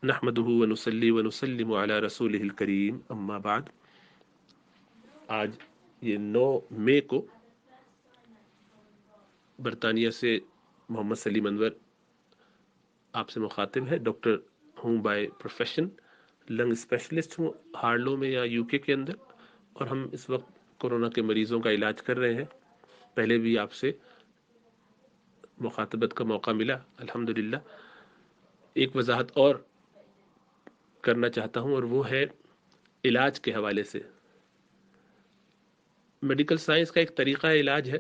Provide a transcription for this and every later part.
نحمدہ ونصلی ونسلم علی رسولہ الکریم اما بعد۔ آج یہ 9 مئی کو برطانیہ سے محمد سلیم انور آپ سے مخاطب ہے۔ ڈاکٹر ہوں بائی پروفیشن، لنگ اسپیشلسٹ ہوں ہارلو میں یا یو کے اندر، اور ہم اس وقت کورونا کے مریضوں کا علاج کر رہے ہیں۔ پہلے بھی آپ سے مخاطبت کا موقع ملا الحمدللہ۔ ایک وضاحت اور کرنا چاہتا ہوں، اور وہ ہے علاج کے حوالے سے۔ میڈیکل سائنس کا ایک طریقہ علاج ہے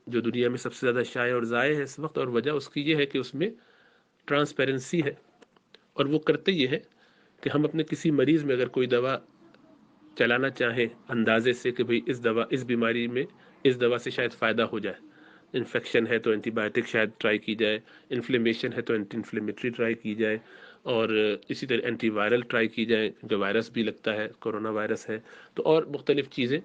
جو دنیا میں سب سے زیادہ شائع اور ضائع ہے اس وقت، اور وجہ اس کی یہ ہے کہ اس میں ٹرانسپیرنسی ہے، اور وہ کرتے یہ ہے کہ ہم اپنے کسی مریض میں اگر کوئی دوا چلانا چاہیں اندازے سے کہ بھئی اس بیماری میں اس دوا سے شاید فائدہ ہو جائے، انفیکشن ہے تو اینٹی بائیوٹک شاید ٹرائی کی جائے، انفلیمیشن ہے تو اینٹی انفلیمیٹری ٹرائی کی جائے، اور اسی طرح اینٹی وائرل ٹرائی کی جائے جو وائرس بھی لگتا ہے، کورونا وائرس ہے تو، اور مختلف چیزیں۔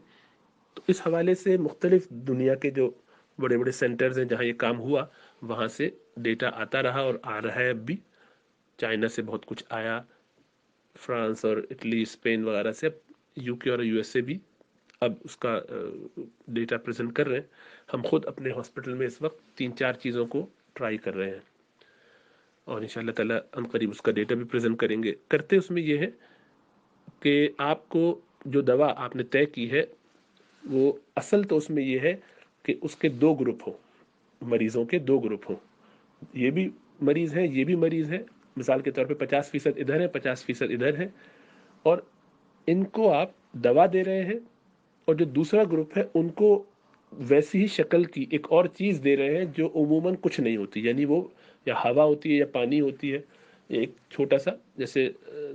تو اس حوالے سے مختلف دنیا کے جو بڑے بڑے سینٹرز ہیں جہاں یہ کام ہوا، وہاں سے ڈیٹا آتا رہا اور آ رہا ہے اب بھی۔ چائنا سے بہت کچھ آیا، فرانس اور اٹلی، اسپین وغیرہ سے، اب یو کے اور یو ایس سے بھی اب اس کا ڈیٹا پریزنٹ کر رہے ہیں۔ ہم خود اپنے ہاسپٹل میں اس وقت 3-4 چیزوں کو ٹرائی کر رہے ہیں، اور انشاءاللہ تعالیٰ ہم قریب اس کا ڈیٹا بھی پریزنٹ کریں گے۔ کرتے اس میں یہ ہے کہ آپ کو جو دوا آپ نے طے کی ہے، وہ اصل تو اس میں یہ ہے کہ اس کے 2 گروپ ہوں، مریضوں کے 2 گروپ ہوں۔ یہ بھی مریض ہے، یہ بھی مریض ہے، مثال کے طور پہ 50% ادھر ہے، 50% ادھر ہے، اور ان کو آپ دوا دے رہے ہیں، اور جو دوسرا گروپ ہے ان کو ویسی ہی شکل کی ایک اور چیز دے رہے ہیں جو عموماً کچھ نہیں ہوتی، یعنی وہ یا ہوا ہوتی ہے یا پانی ہوتی ہے، ایک چھوٹا سا جیسے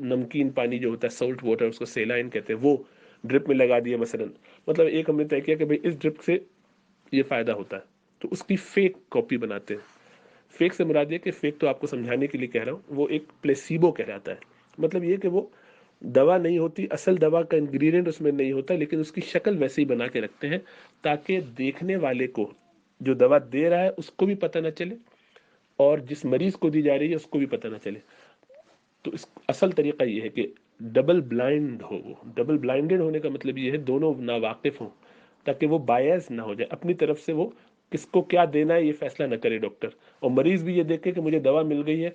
نمکین پانی جو ہوتا ہے سالٹ واٹر، اس کو سیلائن کہتے ہیں، وہ ڈرپ میں لگا دیا مثلا، مطلب ایک ہم نے طے کیا کہ بھئی اس ڈرپ سے یہ فائدہ ہوتا ہے، تو اس کی فیک کاپی بناتے ہیں۔ فیک سے مراد یہ کہ فیک تو آپ کو سمجھانے کے لیے کہہ رہا ہوں، وہ ایک پلیسیبو کہلاتا ہے، مطلب یہ کہ وہ دوا نہیں ہوتی، اصل دوا کا انگریڈینٹ اس میں نہیں ہوتا، لیکن اس کی شکل ویسے ہی بنا کے رکھتے ہیں تاکہ دیکھنے والے کو جو دوا دے رہا ہے اس کو بھی پتہ نہ چلے، اور جس مریض کو دی جا رہی ہے اس کو بھی پتہ نہ چلے۔ تو اس اصل طریقہ یہ ہے کہ ڈبل بلائنڈ ہو، وہ ڈبل بلائنڈڈ ہونے کا مطلب یہ ہے دونوں ناواقف ہوں، تاکہ وہ بائز نہ ہو جائے، اپنی طرف سے وہ کس کو کیا دینا ہے یہ فیصلہ نہ کرے ڈاکٹر، اور مریض بھی یہ دیکھے کہ مجھے دوا مل گئی ہے،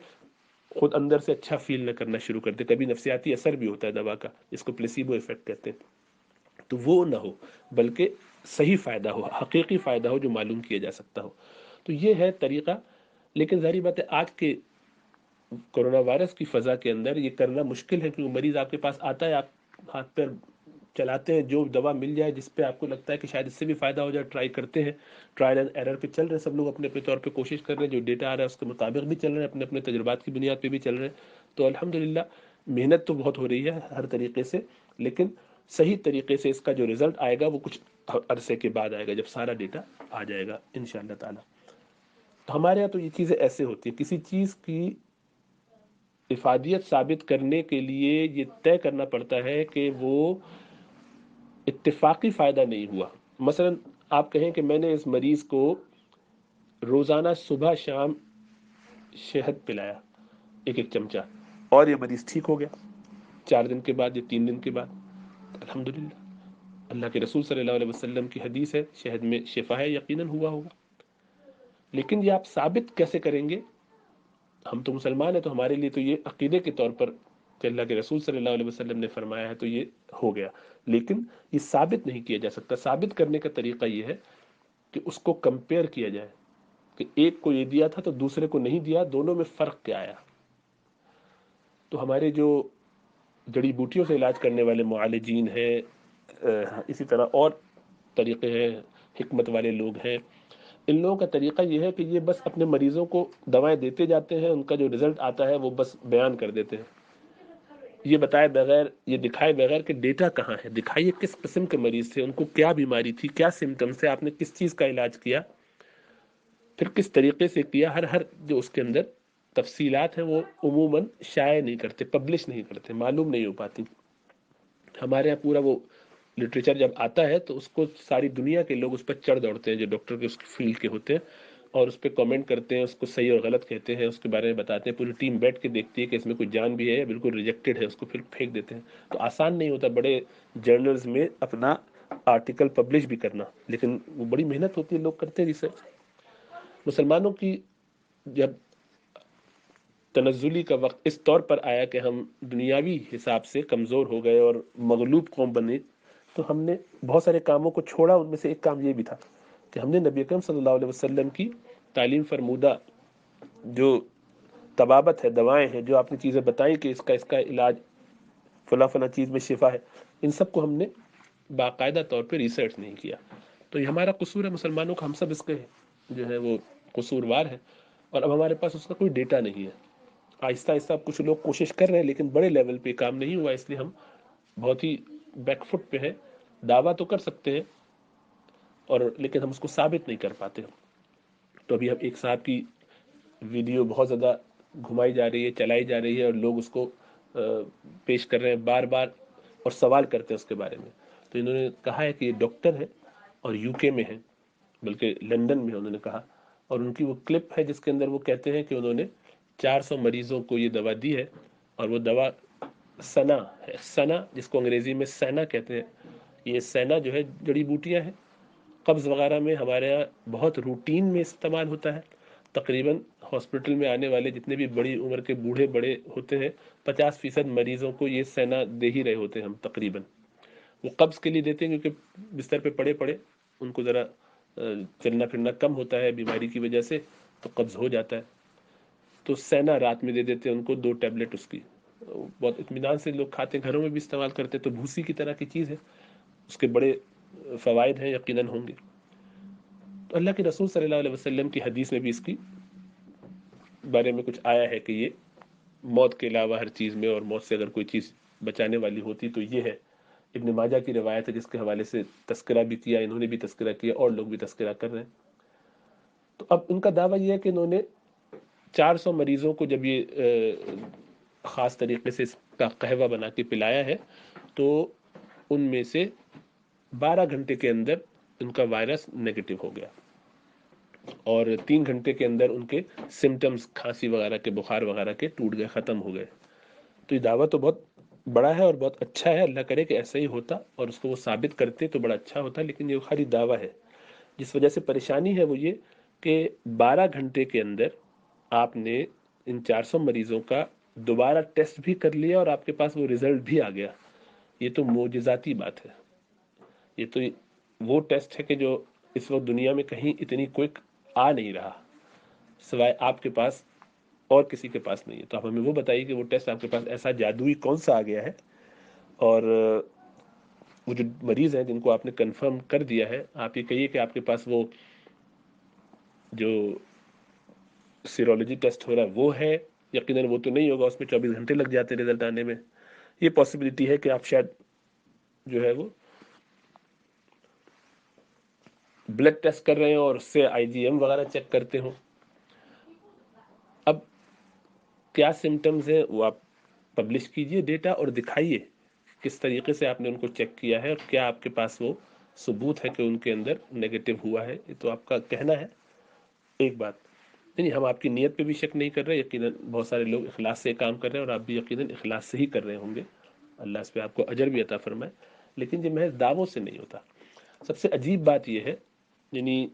خود اندر سے اچھا فیل نہ کرنا شروع کر دے۔ کبھی نفسیاتی اثر بھی ہوتا ہے دوا کا، جس کو پلیسیبو ایفیکٹ کہتے ہیں، تو وہ نہ ہو، بلکہ صحیح فائدہ ہو، حقیقی فائدہ ہو جو معلوم کیا جا سکتا ہو۔ تو یہ ہے طریقہ، لیکن ظاہری بات ہے آج کے کورونا وائرس کی فضا کے اندر یہ کرنا مشکل ہے، کیونکہ مریض آپ کے پاس آتا ہے، آپ ہاتھ پیر چلاتے ہیں، جو دوا مل جائے جس پہ آپ کو لگتا ہے کہ شاید اس سے بھی فائدہ ہو جائے ٹرائی کرتے ہیں، ٹرائل اینڈ ایرر پہ چل رہے ہیں، سب لوگ اپنے اپنے طور پہ کوشش کر رہے ہیں، جو ڈیٹا آ رہا ہے اس کے مطابق بھی چل رہے ہیں، اپنے اپنے تجربات کی بنیاد پہ بھی چل رہے ہیں۔ تو الحمدللہ محنت تو بہت ہو رہی ہے ہر طریقے سے، لیکن صحیح طریقے سے اس کا جو رزلٹ آئے گا وہ کچھ عرصے کے بعد آئے گا، جب سارا ڈیٹا آ جائے گا انشاءاللہ تعالی۔ تو ہمارے یہاں تو یہ چیزیں ایسے ہوتی ہیں، کسی چیز کی افادیت ثابت کرنے کے لیے یہ طے کرنا پڑتا ہے کہ وہ اتفاقی فائدہ نہیں ہوا۔ مثلا آپ کہیں کہ میں نے اس مریض کو روزانہ صبح شام شہد پلایا 1 چمچہ، اور یہ مریض ٹھیک ہو گیا 4 دن کے بعد یا 3 دن کے بعد، الحمدللہ اللہ کے رسول صلی اللہ علیہ وسلم کی حدیث ہے شہد میں شفا ہے، یقیناً ہوا ہوگا۔ لیکن یہ آپ ثابت کیسے کریں گے؟ ہم تو مسلمان ہیں، تو ہمارے لیے تو یہ عقیدے کے طور پر کہ اللہ کے رسول صلی اللہ علیہ وسلم نے فرمایا ہے تو یہ ہو گیا، لیکن یہ ثابت نہیں کیا جا سکتا۔ ثابت کرنے کا طریقہ یہ ہے کہ اس کو کمپیئر کیا جائے کہ ایک کو یہ دیا تھا تو دوسرے کو نہیں دیا، دونوں میں فرق کیا آیا۔ تو ہمارے جو جڑی بوٹیوں سے علاج کرنے والے معالجین ہیں، اسی طرح اور طریقے ہیں، حکمت والے لوگ ہیں، ان لوگوں کا طریقہ یہ ہے کہ یہ بس اپنے مریضوں کو دوائیں دیتے جاتے ہیں، ان کا جو رزلٹ آتا ہے وہ بس بیان کر دیتے ہیں، یہ بتائے بغیر، یہ دکھائے بغیر کہ ڈیٹا کہاں ہے، دکھائیے کس قسم کے مریض تھے، ان کو کیا بیماری تھی، کیا سمٹمز تھے، آپ نے کس چیز کا علاج کیا، پھر کس طریقے سے کیا۔ ہر جو اس کے اندر تفصیلات ہیں وہ عموماً شائع نہیں کرتے، پبلش نہیں کرتے، معلوم نہیں ہو پاتی۔ ہمارے یہاں پورا وہ لٹریچر جب آتا ہے تو اس کو ساری دنیا کے لوگ اس پر چڑھ دوڑتے ہیں جو ڈاکٹر کے اس فیلڈ کے ہوتے ہیں، اور اس پہ کامنٹ کرتے ہیں، اس کو صحیح اور غلط کہتے ہیں، اس کے بارے میں بتاتے ہیں، پوری ٹیم بیٹھ کے دیکھتی ہے کہ اس میں کوئی جان بھی ہے یا بالکل ریجیکٹڈ ہے، اس کو پھر پھینک دیتے ہیں. تو آسان نہیں ہوتا بڑے جرنلز میں اپنا آرٹیکل پبلش بھی کرنا، لیکن وہ بڑی محنت ہوتی ہے، لوگ کرتے ہیں ریسرچ. مسلمانوں کی جب تنزلی کا وقت اس طور پر آیا کہ ہم دنیاوی حساب سے کمزور ہو گئے اور مغلوب قوم بنے، تو ہم نے بہت سارے کاموں کو چھوڑا. ان میں سے ایک کام یہ بھی تھا کہ ہم نے نبی اکرم صلی اللہ علیہ وسلم کی تعلیم فرمودہ جو طبابت ہے، دوائیں ہیں، جو آپ نے چیزیں بتائیں کہ اس کا علاج فلاں فلاں چیز میں شفا ہے، ان سب کو ہم نے باقاعدہ طور پہ ریسرچ نہیں کیا. تو یہ ہمارا قصور ہے مسلمانوں کا، ہم سب اس کے جو ہے وہ قصوروار ہیں، اور اب ہمارے پاس اس کا کوئی ڈیٹا نہیں ہے. آہستہ آہستہ کچھ لوگ کوشش کر رہے ہیں، لیکن بڑے لیول پہ کام نہیں ہوا، اس لیے ہم بہت ہی بیک فٹ پہ ہیں. دعویٰ تو کر سکتے ہیں اور لیکن ہم اس کو ثابت نہیں کر پاتے. تو ابھی ہم ایک صاحب کی ویڈیو بہت زیادہ گھمائی جا رہی ہے، چلائی جا رہی ہے، اور لوگ اس کو پیش کر رہے ہیں بار بار اور سوال کرتے ہیں اس کے بارے میں. تو انہوں نے کہا ہے کہ یہ ڈاکٹر ہے اور یو کے میں ہے، بلکہ لندن میں انہوں نے کہا، اور ان کی وہ کلپ ہے جس کے اندر وہ کہتے ہیں کہ انہوں نے 400 مریضوں کو یہ دوا دی ہے، اور وہ دوا سنا ہے. سنا جس کو انگریزی میں سینا کہتے ہیں. یہ سینا جو ہے جڑی بوٹیاں ہیں، قبض وغیرہ میں ہمارے یہاں بہت روٹین میں استعمال ہوتا ہے. تقریباً ہاسپٹل میں آنے والے جتنے بھی بڑی عمر کے بوڑھے بڑے ہوتے ہیں، 50% مریضوں کو یہ سینا دے ہی رہے ہوتے ہیں ہم تقریباً. وہ قبض کے لیے دیتے ہیں کیونکہ بستر پہ پڑے پڑے ان کو ذرا چلنا پھرنا کم ہوتا ہے بیماری کی وجہ سے، تو قبض ہو جاتا ہے. تو سینا رات میں دے دیتے ہیں ان کو 2 ٹیبلٹ اس کی. بہت اطمینان سے لوگ کھاتے ہیں، گھروں میں بھی استعمال کرتے ہیں. تو بھوسی کی طرح کی چیز ہے، اس کے بڑے فوائد ہیں، یقیناً ہوں گے. تو اللہ کے رسول صلی اللہ علیہ وسلم کی حدیث میں بھی اس کی بارے میں کچھ آیا ہے کہ یہ موت کے علاوہ ہر چیز میں، اور موت سے اگر کوئی چیز بچانے والی ہوتی تو یہ ہے. ابن ماجہ کی روایت ہے جس کے حوالے سے تذکرہ بھی کیا، انہوں نے بھی تذکرہ کیا، اور لوگ بھی تذکرہ کر رہے ہیں. تو اب ان کا دعویٰ یہ ہے کہ انہوں نے 400 مریضوں کو جب یہ خاص طریقے سے اس کا قہوہ بنا کے پلایا ہے، تو ان میں سے 12 گھنٹے کے اندر ان کا وائرس نیگیٹو ہو گیا، اور 3 گھنٹے کے اندر ان کے سمٹمز کھانسی وغیرہ کے، بخار وغیرہ کے ٹوٹ گئے، ختم ہو گئے. تو یہ دعویٰ تو بہت بڑا ہے اور بہت اچھا ہے، اللہ کرے کہ ایسا ہی ہوتا اور اس کو وہ ثابت کرتے تو بڑا اچھا ہوتا. لیکن یہ خالی دعویٰ ہے. جس وجہ سے پریشانی ہے وہ یہ کہ 12 گھنٹے کے اندر آپ نے ان 400 مریضوں کا دوبارہ ٹیسٹ بھی کر لیا اور آپ کے پاس وہ رزلٹ بھی آ گیا. یہ تو معجزاتی بات ہے. یہ تو وہ ٹیسٹ ہے کہ جو اس وقت دنیا میں کہیں اتنی کوئک آ نہیں رہا، سوائے آپ کے پاس اور کسی کے پاس نہیں ہے. تو آپ ہمیں وہ بتائیے کہ وہ ٹیسٹ آپ کے پاس ایسا جادوئی کون سا آ گیا ہے، اور وہ جو مریض ہیں جن کو آپ نے کنفرم کر دیا ہے، آپ یہ کہیے کہ آپ کے پاس وہ جو سیرولوجی ٹیسٹ ہو رہا ہے وہ ہے. یقیناً وہ تو نہیں ہوگا، اس میں 24 گھنٹے لگ جاتے ہیں رزلٹ آنے میں. یہ پاسبلٹی ہے کہ آپ شاید جو ہے وہ بلڈ ٹیسٹ کر رہے ہیں اور اس سے IgM وغیرہ چیک کرتے ہوں. اب کیا سمٹمز ہیں وہ آپ پبلش کیجئے ڈیٹا اور دکھائیے کس طریقے سے آپ نے ان کو چیک کیا ہے، اور کیا آپ کے پاس وہ ثبوت ہے کہ ان کے اندر نیگیٹو ہوا ہے. یہ تو آپ کا کہنا ہے ایک بات نہیں، ہم آپ کی نیت پہ بھی شک نہیں کر رہے. یقیناً بہت سارے لوگ اخلاص سے کام کر رہے ہیں اور آپ بھی یقیناً اخلاص سے ہی کر رہے ہوں گے، اللہ اس پہ آپ کو اجر بھی عطا فرمائے. لیکن یہ محض دعووں سے نہیں ہوتا. سب سے عجیب بات یہ ہے، یعنی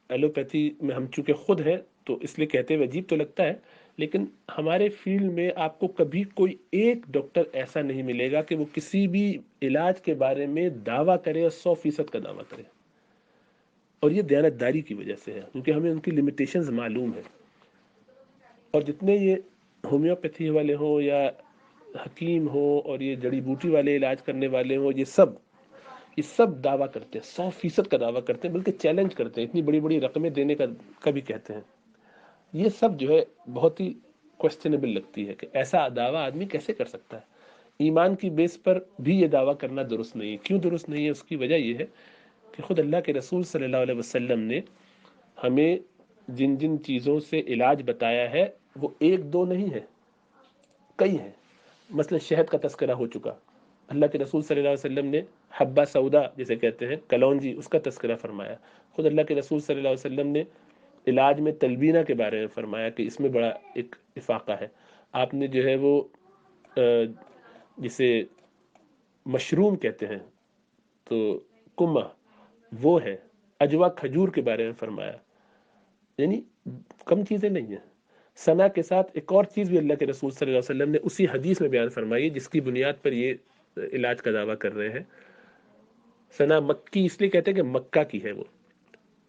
ایلوپیتھی میں ہم چونکہ خود ہیں تو اس لیے کہتے ہوئے عجیب تو لگتا ہے، لیکن ہمارے فیلڈ میں آپ کو کبھی کوئی ایک ڈاکٹر ایسا نہیں ملے گا کہ وہ کسی بھی علاج کے بارے میں دعویٰ کرے اور 100% کا دعویٰ کرے. اور یہ دیانتداری کی وجہ سے ہے، کیونکہ ہمیں ان کی لمیٹیشنز معلوم ہے. اور جتنے یہ ہومیوپیتھی والے ہوں یا حکیم ہو اور یہ جڑی بوٹی والے علاج کرنے والے ہوں، یہ سب دعویٰ کرتے ہیں، 100% کا دعویٰ کرتے ہیں، بلکہ چیلنج کرتے ہیں، اتنی بڑی بڑی رقمیں دینے کا بھی کہتے ہیں. یہ سب جو ہے بہت ہی کوشچنیبل لگتی ہے کہ ایسا دعویٰ آدمی کیسے کر سکتا ہے. ایمان کی بیس پر بھی یہ دعویٰ کرنا درست نہیں ہے. کیوں درست نہیں ہے؟ اس کی وجہ یہ ہے کہ خود اللہ کے رسول صلی اللہ علیہ وسلم نے ہمیں جن جن چیزوں سے علاج بتایا ہے وہ 1 2 نہیں ہے، کئی ہیں. مثلا شہد کا تذکرہ ہو چکا، اللہ کے رسول صلی اللہ علیہ وسلم نے حبہ سودا جسے کہتے ہیں کلونجی، اس کا تذکرہ فرمایا. خود اللہ کے رسول صلی اللہ علیہ وسلم نے علاج میں تلبینہ کے بارے میں فرمایا کہ اس میں بڑا ایک افاقہ ہے. آپ نے جو ہے وہ جسے مشروم کہتے ہیں تو کمہ وہ ہے. اجوا کھجور کے بارے میں فرمایا. یعنی کم چیزیں نہیں ہیں. سنا کے ساتھ ایک اور چیز بھی اللہ کے رسول صلی اللہ علیہ وسلم نے اسی حدیث میں بیان فرمائی جس کی بنیاد پر یہ علاج کا دعویٰ کر رہے ہیں. سنا مکی اس لیے کہتے ہیں کہ مکہ کی ہے وہ.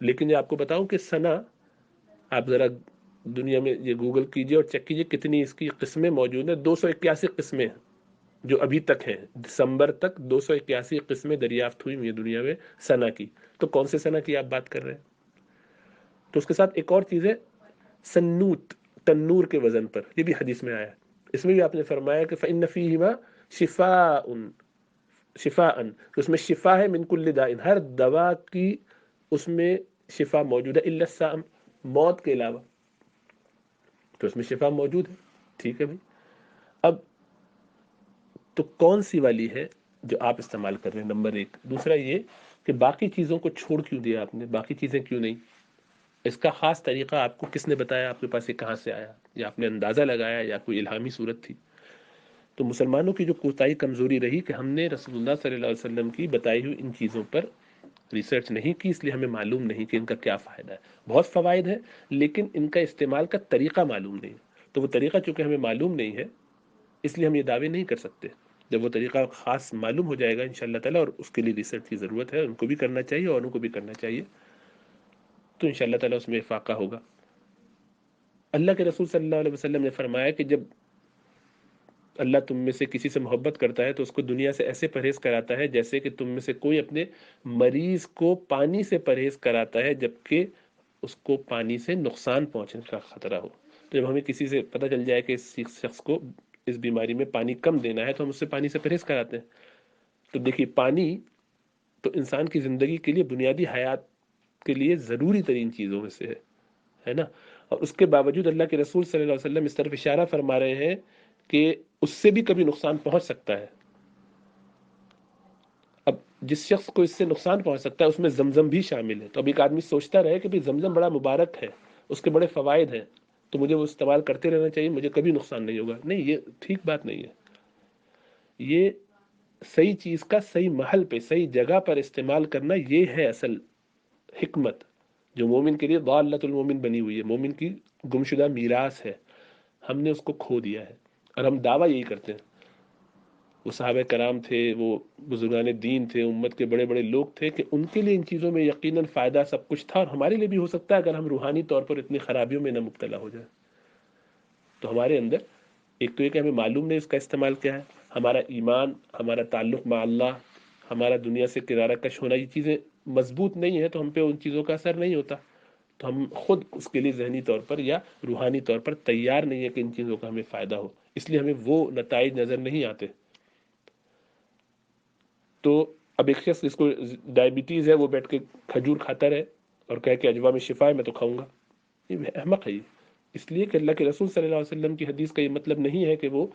لیکن یہ آپ کو بتاؤں کہ سنا آپ ذرا دنیا میں یہ گوگل کیجئے اور چیک کیجئے کتنی اس کی قسمیں موجود ہیں. 281 قسمیں جو ابھی تک ہیں. دسمبر تک 281 قسمیں دریافت ہوئی ہیں دنیا میں سنا کی. تو کون سے سنا کی آپ بات کر رہے ہیں؟ تو اس کے ساتھ ایک اور چیز ہے سنوت، تنور کے وزن پر. یہ بھی حدیث میں آیا ہے. اس میں بھی آپ نے فرمایا کہ فإن فیہما شفاء، اس میں شفا ہے من کل داء، ہر دوا کی اس میں شفا موجود ہے. الا السام، موت کے علاوہ. تو اس میں شفا موجود ہے. ٹھیک ہے بھائی. اب تو کون سی والی ہے جو آپ استعمال کر رہے ہیں؟ نمبر ایک. دوسرا یہ کہ باقی چیزوں کو چھوڑ کیوں دیا آپ نے؟ باقی چیزیں کیوں نہیں؟ اس کا خاص طریقہ آپ کو کس نے بتایا؟ آپ کے پاس یہ کہاں سے آیا؟ یا آپ نے اندازہ لگایا یا کوئی الہامی صورت تھی؟ تو مسلمانوں کی جو کوتاہی کمزوری رہی کہ ہم نے رسول اللہ صلی اللہ علیہ وسلم کی بتائی ہوئی ان چیزوں پر ریسرچ نہیں کی، اس لیے ہمیں معلوم نہیں کہ ان کا کیا فائدہ ہے. بہت فوائد ہیں لیکن ان کا استعمال کا طریقہ معلوم نہیں. تو وہ طریقہ چونکہ ہمیں معلوم نہیں ہے اس لیے ہم یہ دعوے نہیں کر سکتے. جب وہ طریقہ خاص معلوم ہو جائے گا انشاءاللہ تعالیٰ، اور اس کے لیے ریسرچ کی ضرورت ہے، ان کو بھی کرنا چاہیے اور ان کو بھی کرنا چاہیے، تو انشاءاللہ تعالیٰ اس میں افاقہ ہوگا. اللہ کے رسول صلی اللہ علیہ وسلم نے فرمایا کہ جب اللہ تم میں سے کسی سے محبت کرتا ہے تو اس کو دنیا سے ایسے پرہیز کراتا ہے جیسے کہ تم میں سے کوئی اپنے مریض کو پانی سے پرہیز کراتا ہے جبکہ اس کو پانی سے نقصان پہنچنے کا خطرہ ہو. تو جب ہمیں کسی سے پتہ چل جائے کہ اس شخص کو اس بیماری میں پانی کم دینا ہے تو ہم اس سے پانی سے پرہیز کراتے ہیں. تو دیکھیے پانی تو انسان کی زندگی کے لیے بنیادی حیات کے لیے ضروری ترین چیزوں میں سے ہے نا. اور اس کے باوجود اللہ کے رسول صلی اللہ علیہ وسلم اس طرف اشارہ فرما رہے ہیں کہ اس سے بھی کبھی نقصان پہنچ سکتا ہے. اب جس شخص کو اس سے نقصان پہنچ سکتا ہے اس میں زمزم بھی شامل ہے. تو اب ایک آدمی سوچتا رہے کہ زمزم بڑا مبارک ہے، اس کے بڑے فوائد ہیں، تو مجھے وہ استعمال کرتے رہنا چاہیے، مجھے کبھی نقصان نہیں ہوگا. نہیں، یہ ٹھیک بات نہیں ہے. یہ صحیح چیز کا صحیح محل پہ صحیح جگہ پر استعمال کرنا، یہ ہے اصل حکمت جو مومن کے لیے ضالۃ المومن بنی ہوئی ہے، مومن کی گمشدہ میراث ہے. ہم نے اس کو کھو دیا ہے اور ہم دعویٰ یہی کرتے ہیں. وہ صحابہ کرام تھے، وہ بزرگان دین تھے، امت کے بڑے بڑے لوگ تھے کہ ان کے لیے ان چیزوں میں یقیناً فائدہ سب کچھ تھا، اور ہمارے لیے بھی ہو سکتا ہے اگر ہم روحانی طور پر اتنی خرابیوں میں نہ مبتلا ہو جائیں. تو ہمارے اندر ایک تو یہ کہ ہمیں معلوم نہیں اس کا استعمال کیا ہے، ہمارا ایمان، ہمارا تعلق مع اللہ، ہمارا دنیا سے کنارہ کش ہونا، یہ چیزیں مضبوط نہیں ہیں تو ہم پہ ان چیزوں کا اثر نہیں ہوتا. تو ہم خود اس کے لیے ذہنی طور پر یا روحانی طور پر تیار نہیں ہے کہ ان چیزوں کا ہمیں فائدہ ہو، اس لیے ہمیں وہ نتائج نظر نہیں آتے. تو اب ایک شخص جس کو ڈائبٹیز ہے وہ بیٹھ کے کھجور کھاتا رہے اور کہے کہ اجوا میں شفا ہے، میں تو کھاؤں گا، یہ احمق ہے. اس لیے کہ اللہ کے رسول صلی اللہ علیہ وسلم کی حدیث کا یہ مطلب نہیں ہے کہ وہ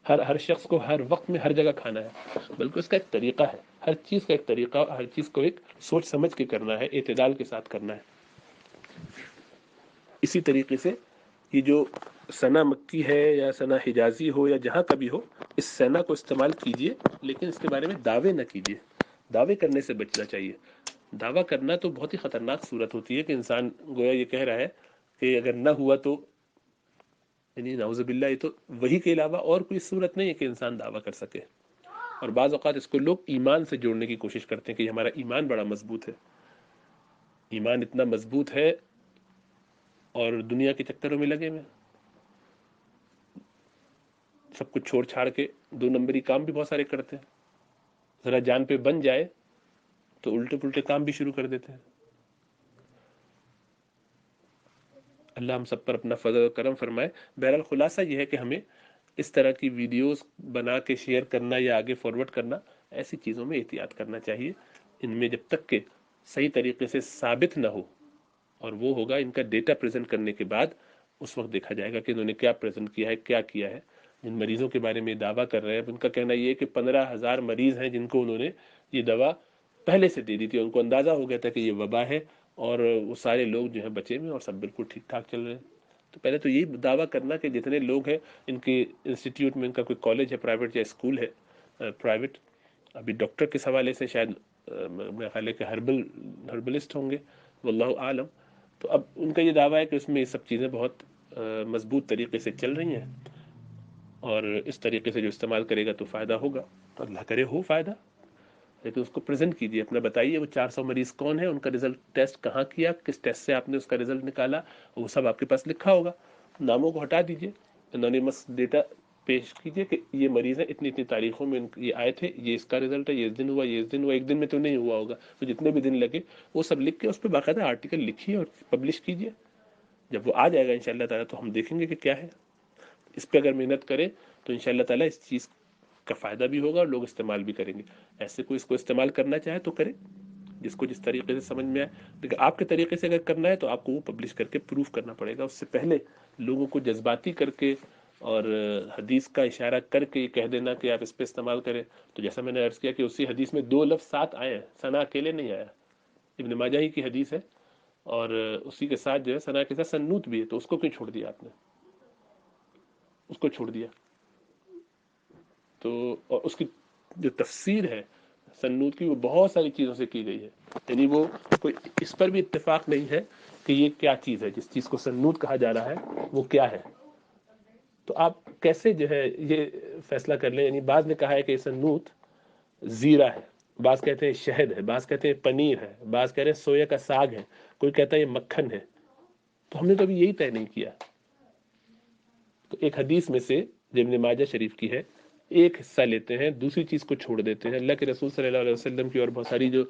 ہر شخص کو ہر وقت میں ہر جگہ کھانا ہے، بلکہ اس کا ایک طریقہ ہے. ہر چیز کا ایک طریقہ، ہر چیز کو ایک سوچ سمجھ کے کرنا ہے، اعتدال کے ساتھ کرنا ہے. اسی طریقے سے یہ جو سنا مکی ہے یا سنا حجازی ہو یا جہاں کا بھی ہو، اس سنا کو استعمال کیجئے لیکن اس کے بارے میں دعوے نہ کیجئے. دعوے کرنے سے بچنا چاہیے. دعویٰ کرنا تو بہت ہی خطرناک صورت ہوتی ہے کہ انسان گویا یہ کہہ رہا ہے کہ اگر نہ ہوا تو، یعنی نعوذ باللہ، یہ تو وہی کے علاوہ اور کوئی صورت نہیں ہے کہ انسان دعویٰ کر سکے. اور بعض اوقات اس کو لوگ ایمان سے جوڑنے کی کوشش کرتے ہیں کہ ہمارا ایمان بڑا مضبوط ہے. ایمان اتنا مضبوط ہے اور دنیا کے چکروں میں لگے ہوئے، سب کچھ چھوڑ چھاڑ کے 2 نمبری کام بھی بہت سارے کرتے ہیں. ذرا جان پہ بن جائے تو الٹے پلٹے کام بھی شروع کر دیتے ہیں. اللہ ہم سب پر اپنا فضل و کرم فرمائے. بہرحال خلاصہ یہ ہے کہ ہمیں اس طرح کی ویڈیوز بنا کے شیئر کرنا یا آگے فارورڈ کرنا، ایسی چیزوں میں احتیاط کرنا چاہیے. ان میں جب تک کہ صحیح طریقے سے ثابت نہ ہو، اور وہ ہوگا ان کا ڈیٹا پریزنٹ کرنے کے بعد، اس وقت دیکھا جائے گا کہ انہوں نے کیا پریزنٹ کیا ہے، کیا کیا ہے. جن مریضوں کے بارے میں دعویٰ کر رہے ہیں ان کا کہنا یہ ہے کہ 15,000 مریض ہیں جن کو انہوں نے یہ دوا پہلے سے دے دی تھی، ان کو اندازہ ہو گیا تھا کہ یہ وبا ہے، اور وہ سارے لوگ جو ہیں بچے میں اور سب بالکل ٹھیک ٹھاک چل رہے ہیں. تو پہلے تو یہی دعویٰ کرنا کہ جتنے لوگ ہیں ان کے انسٹیٹیوٹ میں، ان کا کوئی کالج ہے پرائیویٹ یا اسکول ہے پرائیویٹ، ابھی ڈاکٹر کے حوالے سے شاید میرا خیال ہے کہ ہربلسٹ ہوں گے، واللہ عالم. تو اب ان کا یہ دعویٰ ہے کہ اس میں یہ سب چیزیں بہت مضبوط طریقے سے چل رہی ہیں، اور اس طریقے سے جو استعمال کرے گا تو فائدہ ہوگا. تو اللہ کرے ہو فائدہ، لیکن اس کو پریزنٹ کیجیے، اپنا بتائیے وہ 400 مریض کون ہیں، ان کا رزلٹ ٹیسٹ کہاں کیا، کس ٹیسٹ سے آپ نے اس کا رزلٹ نکالا، وہ سب آپ کے پاس لکھا ہوگا. ناموں کو ہٹا دیجیے، انونیمس ڈیٹا پیش کیجیے کہ یہ مریض ہیں، اتنی اتنی تاریخوں میں یہ آئے تھے، یہ اس کا رزلٹ ہے، یہ اس دن ہوا، یہ اس دن ہوا. ایک دن میں تو نہیں ہوا ہوگا، تو جتنے بھی دن لگے وہ سب لکھ کے اس پہ باقاعدہ آرٹیکل لکھیے اور پبلش کیجیے. جب وہ آ جائے گا انشاءاللہ تعالیٰ تو ہم دیکھیں گے کہ کیا ہے. اس پہ اگر محنت کریں تو انشاءاللہ تعالیٰ اس چیز کا فائدہ بھی ہوگا اور لوگ استعمال بھی کریں گے. ایسے کوئی اس کو استعمال کرنا چاہے تو کرے، جس کو جس طریقے سے سمجھ میں آئے. لیکن آپ کے طریقے سے اگر کرنا ہے تو آپ کو وہ پبلش کر کے پروف کرنا پڑے گا. اس سے پہلے لوگوں کو جذباتی کر کے اور حدیث کا اشارہ کر کے یہ کہہ دینا کہ آپ اس پہ استعمال کریں. تو جیسا میں نے عرض کیا کہ اسی حدیث میں 2 لفظ ساتھ آئے ہیں، ثنا اکیلے نہیں آیا. ابن ماجہ ہی کی حدیث ہے، اور اسی کے ساتھ جو ہے ثنا کے ساتھ سنوت بھی ہے. تو اس کو کیوں چھوڑ دیا آپ نے؟ اس کو چھوڑ دیا. تو اور اس کی جو تفسیر ہے سنوت کی، وہ بہت ساری چیزوں سے کی گئی ہے. یعنی وہ کوئی اس پر بھی اتفاق نہیں ہے کہ یہ کیا چیز ہے، جس چیز کو سنوت کہا جا رہا ہے وہ کیا ہے. تو آپ کیسے جو ہے یہ فیصلہ کر لیں؟ یعنی بعض نے کہا ہے کہ سنوت زیرہ ہے، بعض کہتے ہیں شہد ہے، بعض کہتے ہیں پنیر ہے، بعض کہہ رہے ہیں سویا کا ساگ ہے، کوئی کہتا ہے یہ مکھن ہے. تو ہم نے تو ابھی یہی طے نہیں کیا. تو ایک حدیث میں سے جو ابن ماجہ شریف کی ہے، ایک حصہ لیتے ہیں، دوسری چیز کو چھوڑ دیتے ہیں. اللہ کے رسول صلی اللہ علیہ وسلم کی اور بہت ساری جو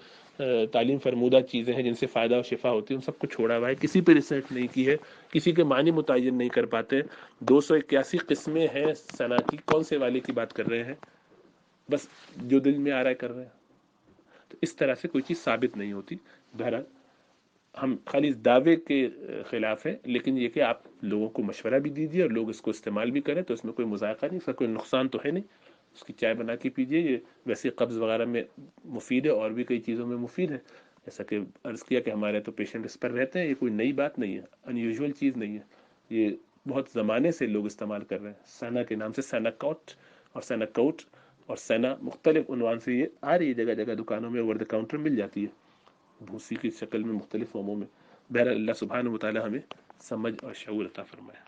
تعلیم فرمودہ چیزیں ہیں جن سے فائدہ و شفا ہوتی ہے، ان سب کو چھوڑا ہوا ہے. کسی پہ ریسرچ نہیں کی ہے، کسی کے معنی متعین نہیں کر پاتے. 281 قسمیں ہیں ثنا کی، کون سے والے کی بات کر رہے ہیں؟ بس جو دل میں آ رہا ہے کر رہے ہیں. تو اس طرح سے کوئی چیز ثابت نہیں ہوتی. بہرحال ہم خالی اس دعوے کے خلاف ہیں، لیکن یہ کہ آپ لوگوں کو مشورہ بھی دیجیے اور لوگ اس کو استعمال بھی کریں. تو اس میں کوئی مذائقہ نہیں، اس کا کوئی نقصان تو ہے نہیں. اس کی چائے بنا کے پیجیے، یہ ویسے قبض وغیرہ میں مفید ہے اور بھی کئی چیزوں میں مفید ہے. جیسا کہ عرض کیا کہ ہمارے تو پیشنٹ اس پر رہتے ہیں، یہ کوئی نئی بات نہیں ہے، ان یوزول چیز نہیں ہے. یہ بہت زمانے سے لوگ استعمال کر رہے ہیں. سینا کے نام سے سیناکوٹ اور سیناکوٹ اور سینا مختلف عنوان سے یہ آ رہی ہے، جگہ جگہ دکانوں میں اوور دا کاؤنٹر مل جاتی ہے بھوسی کی شکل میں، مختلف فارموں میں. بہرحال اللہ سبحانہ و تعالی ہمیں سمجھ اور شعور عطا فرمائے.